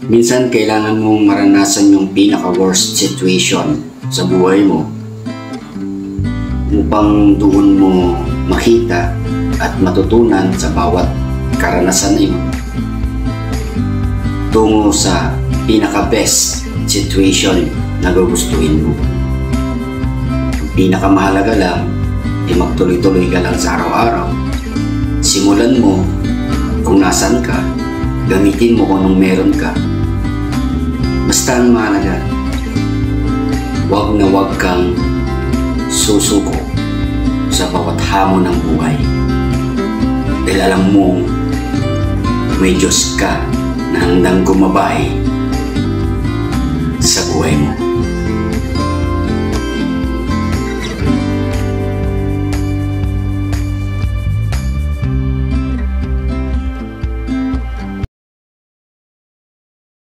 Minsan kailangan mong maranasan yung pinaka-worst situation sa buhay mo upang doon mo makita at matutunan sa bawat karanasan na yun tungo sa pinaka-best situation na gugustuhin mo. Ang pinakamahalaga lang ay magtuloy-tuloy ka lang sa araw-araw. Simulan mo kung nasan ka, gamitin mo kung anong meron ka. Basta ang mahalaga, wag na wag kang susuko sa bawat hamon ng buhay. Dahil alam mo, may Diyos ka na handang gumabay sa buhay mo.